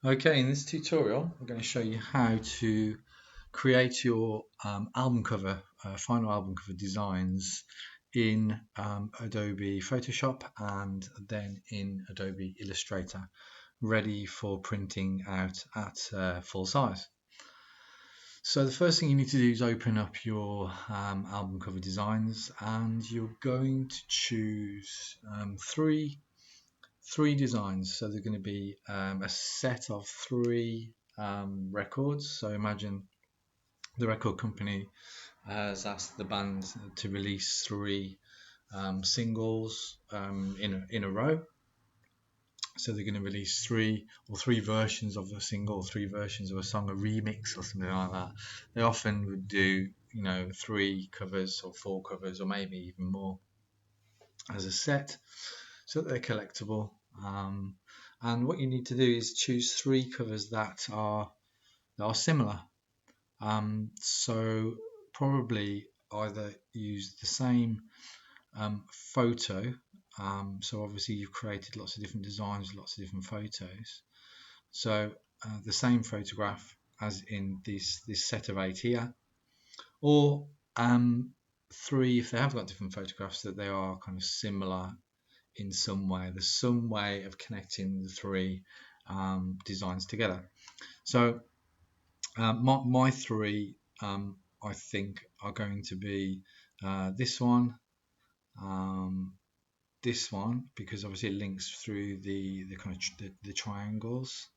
Okay, in this tutorial, I'm going to show you how to create your album cover, final album cover designs in Adobe Photoshop and then in Adobe Illustrator, ready for printing out at full size. So the first thing you need to do is open up your album cover designs, and you're going to choose three designs. So they're going to be a set of three records. So imagine the record company has asked the band to release three singles in a row. So they're going to release three versions of a single, or three versions of a song, a remix or something like that. They often would do, three covers or four covers or maybe even more as a set, so that they're collectible. And what you need to do is choose three covers that are similar. So probably either use the same photo. So obviously you've created lots of different designs, lots of different photos. So the same photograph as in this set of 8 here, or three if they have got different photographs that they are kind of similar in some way. There's some way of connecting the three designs together. So my three I think are going to be this one, this one, because obviously it links through the kind of the triangles,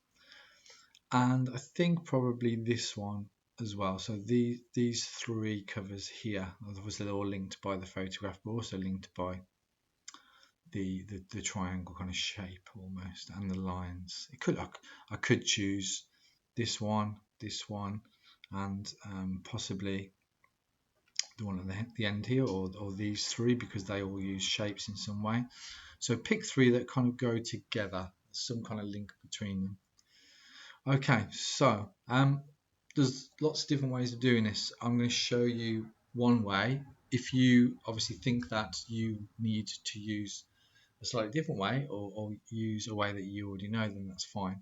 and I think probably this one as well. So these three covers here, obviously they're all linked by the photograph, but also linked by the triangle kind of shape almost, and the lines. I could choose this one, and possibly the one at the end here, or these three, because they all use shapes in some way. So pick three that kind of go together, some kind of link between them. Okay, so there's lots of different ways of doing this. I'm going to show you one way. If you obviously think that you need to use a slightly different way, or use a way that you already know, then that's fine.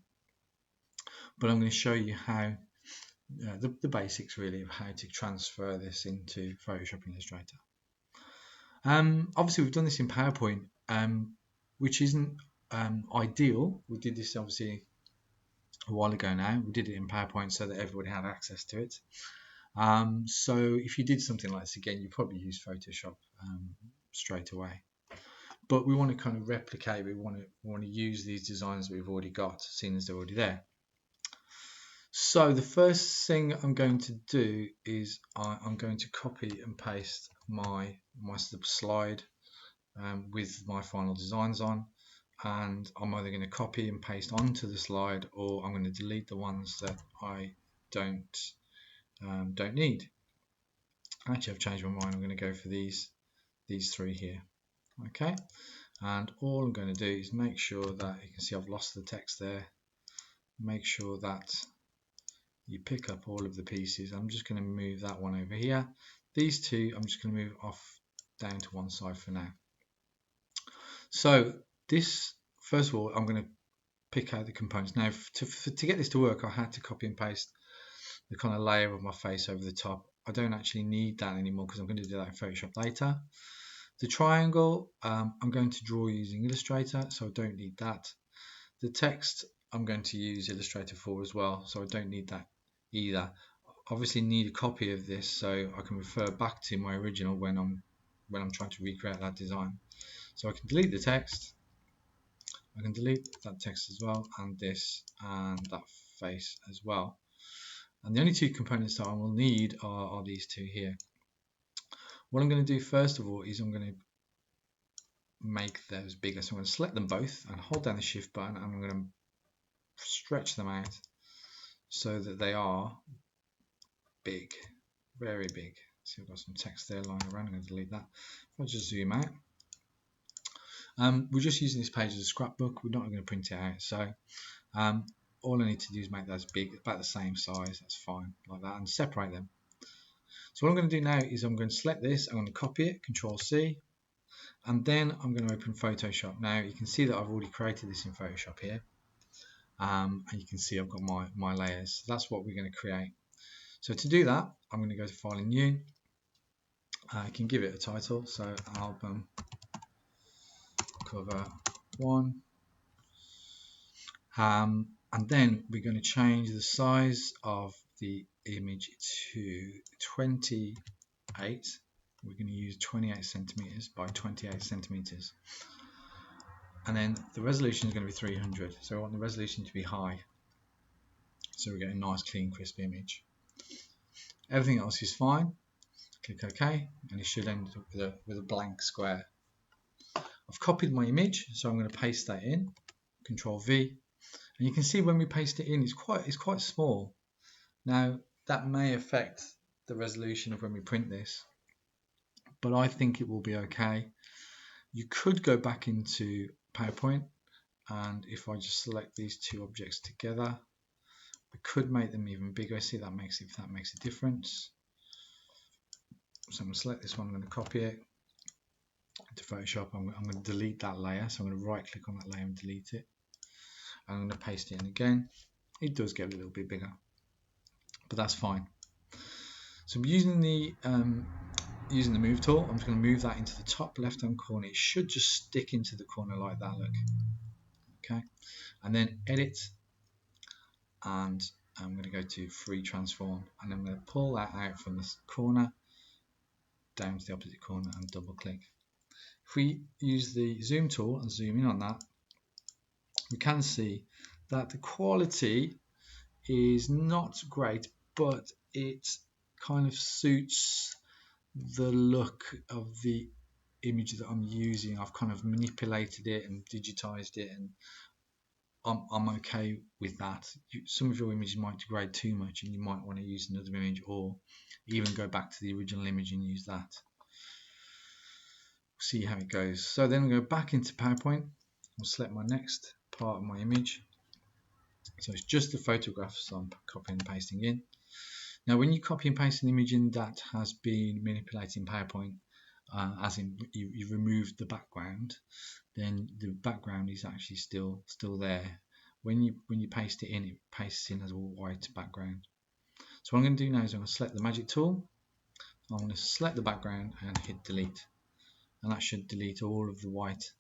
But I'm going to show you how the basics really of how to transfer this into Photoshop and Illustrator. Obviously we've done this in PowerPoint, which isn't ideal. We did this obviously a while ago now. We did it in PowerPoint so that everybody had access to it. So if you did something like this again, you probably use Photoshop straight away. But we want to kind of replicate. We want to use these designs that we've already got, seeing as they're already there. So the first thing I'm going to do is I'm going to copy and paste my slide with my final designs on, and I'm either going to copy and paste onto the slide, or I'm going to delete the ones that I don't need. Actually, I've changed my mind. I'm going to go for these three here. Okay, and all I'm going to do is make sure that you can see I've lost the text there. Make sure that you pick up all of the pieces. I'm just going to move that one over here. These two I'm just going to move off down to one side for now. So this, first of all, I'm going to pick out the components. Now to get this to work, I had to copy and paste the kind of layer of my face over the top. I don't actually need that anymore because I'm going to do that in Photoshop later. The triangle I'm going to draw using Illustrator, so I don't need that. The text I'm going to use Illustrator for as well, so I don't need that either. Obviously need a copy of this so I can refer back to my original when I'm trying to recreate that design. So I can delete the text, I can delete that text as well, and this and that face as well. And the only two components that I will need are these two here. What I'm going to do first of all is I'm going to make those bigger. So I'm going to select them both and hold down the shift button, and I'm going to stretch them out so that they are big, very big. See, I've got some text there lying around. I'm going to delete that. If I just zoom out, we're just using this page as a scrapbook. We're not going to print it out. So all I need to do is make those big, about the same size. That's fine, like that, and separate them. So what I'm going to do now is I'm going to select this. I'm going to copy it, Control C, and then I'm going to open Photoshop. Now you can see that I've already created this in Photoshop here. and you can see I've got my layers. So that's what we're going to create. So to do that, I'm going to go to File and New. I can give it a title, so album cover 1. And then we're going to change the size of the image to 28. We're going to use 28 centimeters by 28 centimeters. And then the resolution is going to be 300. So I want the resolution to be high. So we get a nice, clean, crisp image. Everything else is fine. Click OK, and it should end up with a blank square. I've copied my image, so I'm going to paste that in. Control V, and you can see when we paste it in, it's quite small. Now that may affect the resolution of when we print this, but I think it will be okay. You could go back into PowerPoint, and if I just select these two objects together, we could make them even bigger. See, if that makes a difference. So I'm going to select this one, I'm going to copy it into Photoshop. I'm going to delete that layer, so I'm going to right click on that layer and delete it. I'm going to paste it in again. It does get a little bit bigger, but that's fine. So I'm using the move tool. I'm just going to move that into the top left hand corner. It should just stick into the corner like that, look. Okay, and then edit, and I'm going to go to free transform, and I'm going to pull that out from this corner down to the opposite corner and double click. If we use the zoom tool and zoom in on that, we can see that the quality is not great, but it kind of suits the look of the image that I'm using. I've kind of manipulated it and digitized it, and I'm okay with that. Some of your images might degrade too much and you might want to use another image, or even go back to the original image and use that. See how it goes. So then we go back into PowerPoint. I'll select my next part of my image. So it's just the photographs I'm copying and pasting in. Now when you copy and paste an image in that has been manipulated in PowerPoint, as in you removed the background, then the background is actually still there. When you paste it in, it pastes in as a white background. So what I'm going to do now is I'm going to select the magic tool. I'm going to select the background and hit delete, and that should delete all of the white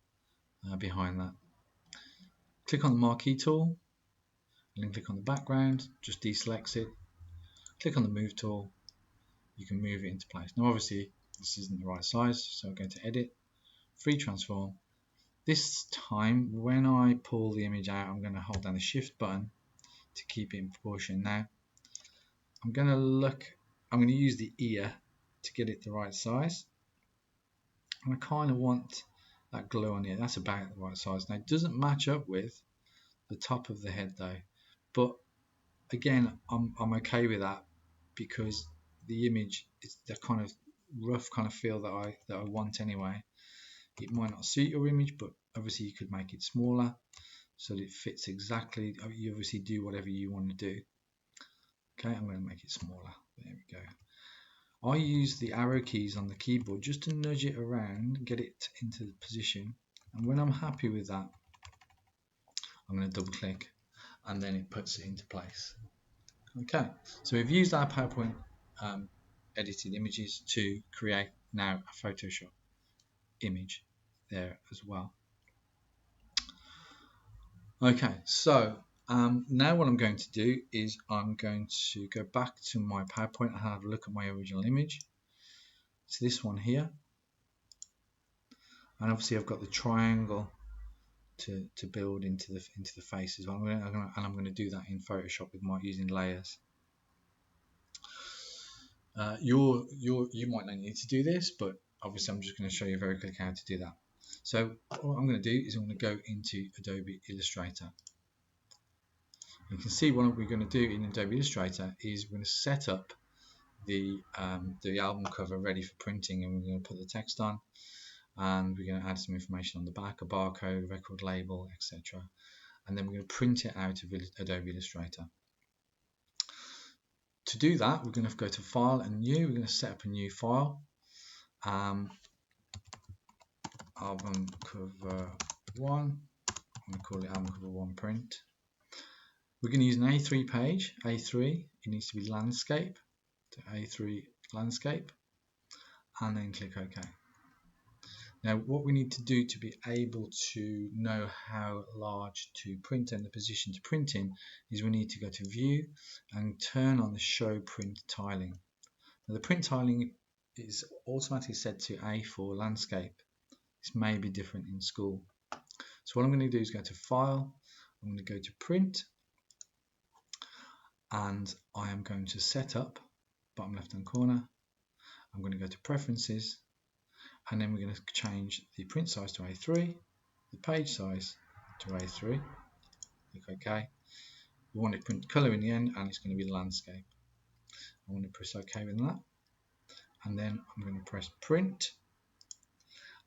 behind that. Click on the marquee tool and then click on the background, just deselect it. Click on the move tool, you can move it into place. Now obviously this isn't the right size, so I'm going to edit, free transform. This time when I pull the image out, I'm going to hold down the shift button to keep it in proportion. Now I'm going to use the ear to get it the right size, and I kind of want that glow on it. That's about the right size. Now it doesn't match up with the top of the head though, but again I'm okay with that because the image is the kind of rough kind of feel that I want anyway. It might not suit your image, but obviously you could make it smaller so that it fits exactly. You obviously do whatever you want to do. Okay, I'm going to make it smaller. There we go. I use the arrow keys on the keyboard just to nudge it around, get it into the position, and when I'm happy with that, I'm going to double click and then it puts it into place. Okay, so we've used our PowerPoint edited images to create now a Photoshop image there as well. Okay, so now what I'm going to do is I'm going to go back to my PowerPoint and have a look at my original image. It's this one here, and obviously I've got the triangle to build into the face as well. I'm going to do that in Photoshop using layers. You might not need to do this, but obviously I'm just going to show you very quickly how to do that. So what I'm going to do is I'm going to go into Adobe Illustrator. You can see what we're going to do in Adobe Illustrator is we're going to set up the album cover ready for printing, and we're going to put the text on, and we're going to add some information on the back, a barcode, record label, etc. And then we're going to print it out of Adobe Illustrator. To do that, we're going to go to File and New. We're going to set up a new file. Album cover 1. I'm going to call it album cover 1 print. We're going to use an A3 page, A3, it needs to be landscape, to A3 landscape, and then click OK. Now what we need to do to be able to know how large to print and the position to print in is we need to go to View and turn on the Show Print Tiling. Now the print tiling is automatically set to A4 landscape. This may be different in school. So what I'm going to do is go to File, I'm going to go to Print, and I am going to set up, bottom left hand corner, I'm going to go to Preferences, and then we're going to change the print size to A3, the page size to A3, click OK. We want to print colour in the end, and it's going to be landscape. I want to press OK with that, and then I'm going to press Print,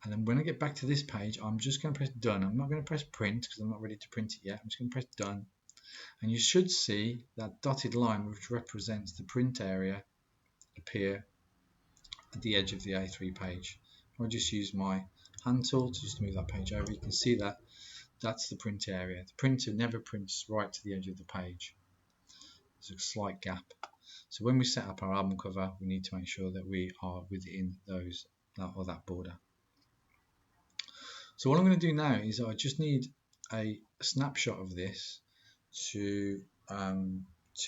and then when I get back to this page, I'm just going to press Done. I'm not going to press Print because I'm not ready to print it yet. I'm just going to press Done, and you should see that dotted line which represents the print area appear at the edge of the A3 page. If I just use my hand tool to just move that page over, you can see that that's the print area. The printer never prints right to the edge of the page. There's a slight gap. So when we set up our album cover, we need to make sure that we are within that border. So what I'm going to do now is I just need a snapshot of this to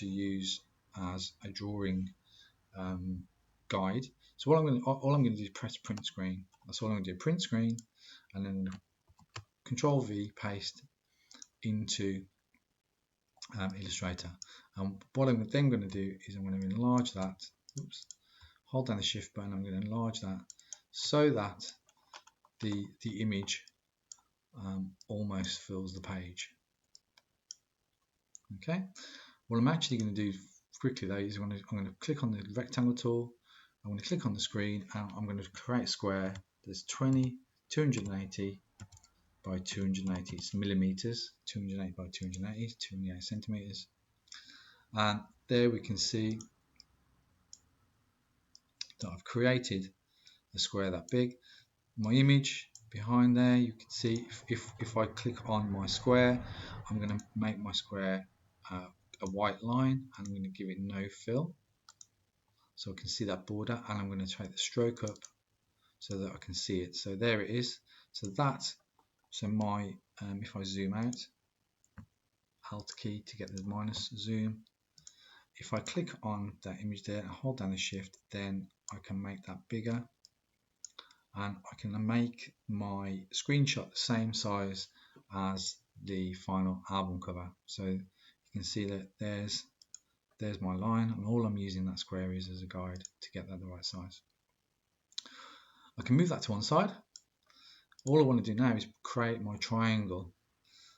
use as a drawing guide. So all I'm going to do is press print screen. That's all I'm going to do. Print screen, and then Control V, paste into Illustrator. And what I'm then going to do is I'm going to enlarge that. Oops. Hold down the Shift button. I'm going to enlarge that so that the image almost fills the page. Okay. What I'm actually going to do quickly though is I'm going to click on the rectangle tool. I'm going to click on the screen, and I'm going to create a square that's 280 by 280. It's millimeters. 280 by 280, 280 centimeters. And there we can see that I've created a square that big. My image behind there, you can see if I click on my square, I'm going to make my square a white line, and I'm going to give it no fill so I can see that border, and I'm going to take the stroke up so that I can see it. So there it is. So my if I zoom out, Alt key to get the minus zoom, if I click on that image there and hold down the Shift, then I can make that bigger, and I can make my screenshot the same size as the final album cover. So you can see that there's my line, and all I'm using that square is as a guide to get that the right size. I can move that to one side. All I want to do now is create my triangle.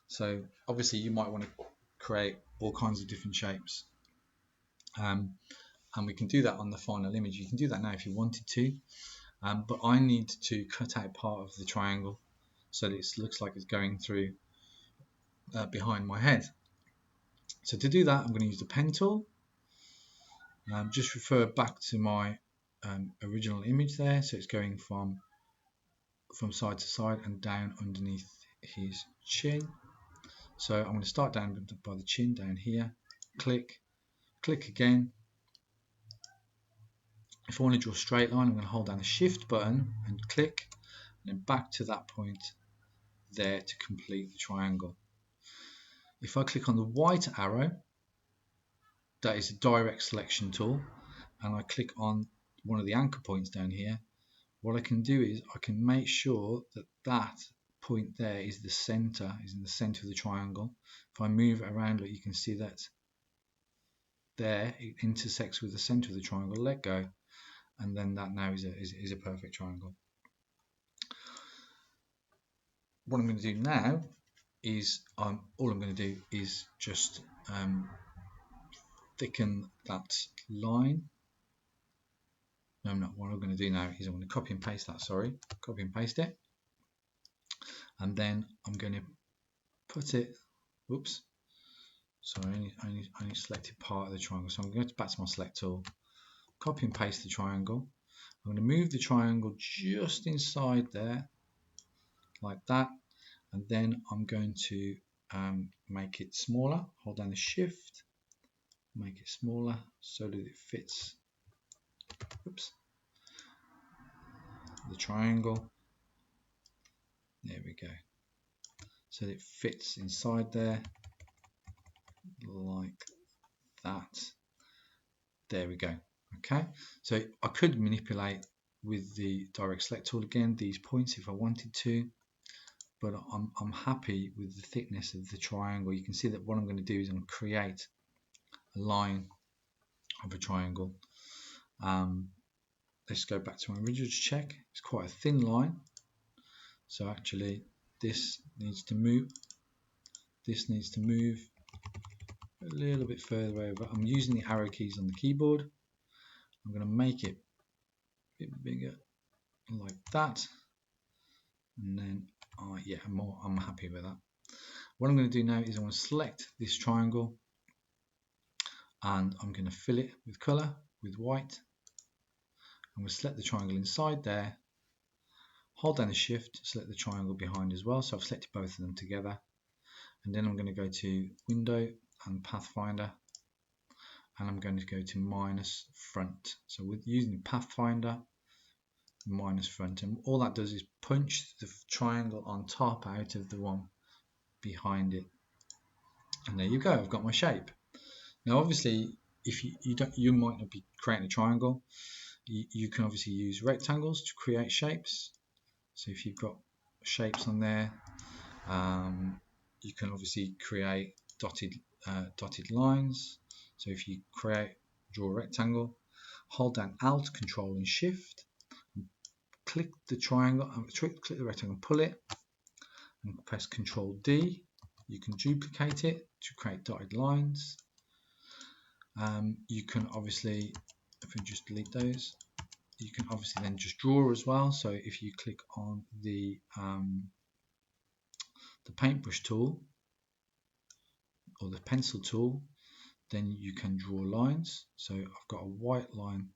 So obviously you might want to create all kinds of different shapes, and we can do that on the final image. You can do that now if you wanted to, but I need to cut out part of the triangle so that it looks like it's going through behind my head. So to do that, I'm going to use the pen tool. Just refer back to my original image there, so it's going from side to side and down underneath his chin. So I'm going to start down by the chin down here, click again. If I want to draw a straight line, I'm going to hold down the Shift button and click, and then back to that point there to complete the triangle. If I click on the white arrow, that is a direct selection tool, and I click on one of the anchor points down here, what I can do is I can make sure that that point there is the center, is in the center of the triangle. If I move it around, look, you can see that there it intersects with the center of the triangle. Let go, and then that now is a perfect triangle. What I'm going to do now is all I'm going to do is just thicken that line. No, I'm not. What I'm going to do now is I'm going to copy and paste that. Copy and paste it, and then I'm going to put it. Whoops. So I only selected part of the triangle. So I'm going to go back to my select tool, copy and paste the triangle. I'm going to move the triangle just inside there, like that, and then I'm going to make it smaller. Hold down the shift, make it smaller so that it fits. Oops. The triangle. There we go. So it fits inside there like that. There we go. Okay, so I could manipulate with the direct select tool again these points if I wanted to, but I'm happy with the thickness of the triangle. You can see that what I'm going to do is I'm going to create a line of a triangle. Let's go back to my original check. It's quite a thin line, so actually this needs to move. This needs to move a little bit further over. I'm using the arrow keys on the keyboard. I'm going to make it a bit bigger like that, and then yeah, I'm happy with that. What I'm going to do now is I'm going to select this triangle and I'm going to fill it with color, with white. I'm going to select the triangle inside there, hold down the shift, select the triangle behind as well, so I've selected both of them together, and then I'm going to go to window and pathfinder, and I'm going to go to minus front. So with using pathfinder, minus front, and all that does is punch the triangle on top out of the one behind it, and there you go, I've got my shape. Now obviously if you might not be creating a triangle, you can obviously use rectangles to create shapes. So if you've got shapes on there, you can obviously create dotted lines. So if you draw a rectangle, hold down Alt, Control and Shift, and click the triangle, click the rectangle, pull it, and press Control D. You can duplicate it to create dotted lines. You can obviously, if we just delete those, you can obviously then just draw as well. So if you click on the paintbrush tool or the pencil tool, then you can draw lines. So I've got a white line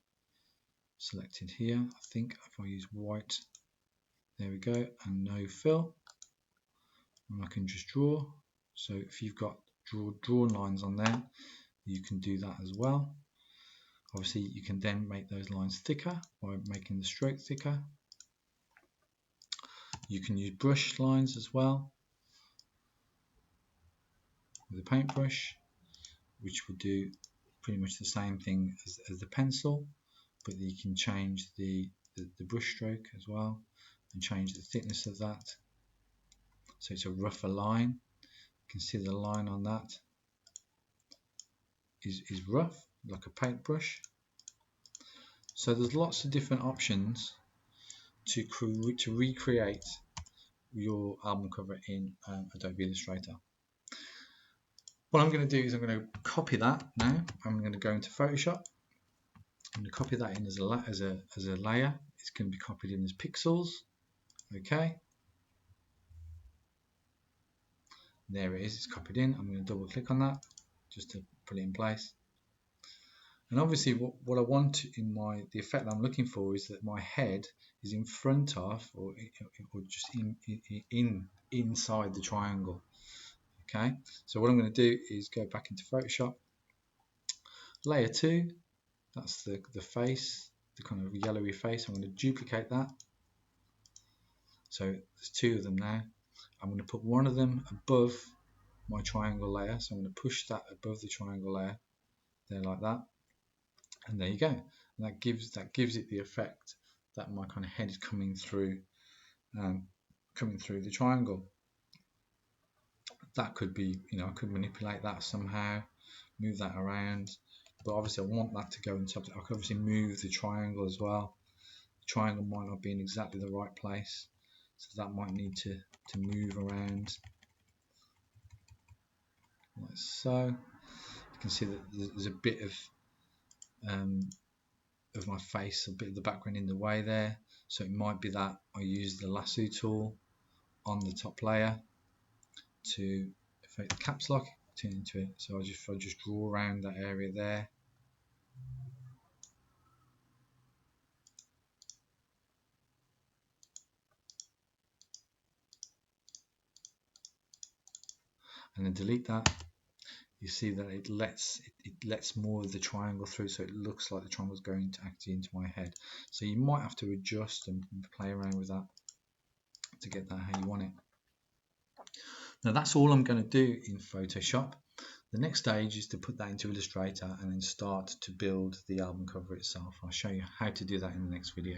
selected here. I think if I use white, there we go, and no fill, and I can just draw. So if you've got drawn lines on there, you can do that as well. Obviously you can then make those lines thicker by making the stroke thicker. You can use brush lines as well with a paintbrush, which will do pretty much the same thing as the pencil, but you can change the brush stroke as well and change the thickness of that, so it's a rougher line. You can see the line on that is rough like a paintbrush. So there's lots of different options to recreate your album cover in Adobe Illustrator. What I'm going to do is I'm going to copy that now. I'm going to go into Photoshop. I'm going to copy that in as a layer. It's going to be copied in as pixels. Okay. There it is. It's copied in. I'm going to double click on that just to put it in place. And obviously, what I want in the effect that I'm looking for is that my head is in front of or just inside the triangle. Okay. So what I'm going to do is go back into Photoshop. Layer 2. That's the face, the kind of yellowy face. I'm going to duplicate that. So there's two of them now. I'm going to put one of them above my triangle layer. So I'm going to push that above the triangle layer there like that. And there you go. And that gives it the effect that my kind of head is coming through the triangle. That could be, I could manipulate that somehow, move that around. But obviously I want that to go on top. I could obviously move the triangle as well. The triangle might not be in exactly the right place, so that might need to move around like so. You can see that there's a bit of my face, a bit of the background in the way there. So it might be that I use the lasso tool on the top layer to affect the caps lock, turn into it. So I just draw around that area there. and then delete that, you see that it lets more of the triangle through, so it looks like the triangle is going to actually into my head. So you might have to adjust and play around with that to get that how you want it. Now that's all I'm going to do in Photoshop. The next stage is to put that into Illustrator and then start to build the album cover itself. I'll show you how to do that in the next video.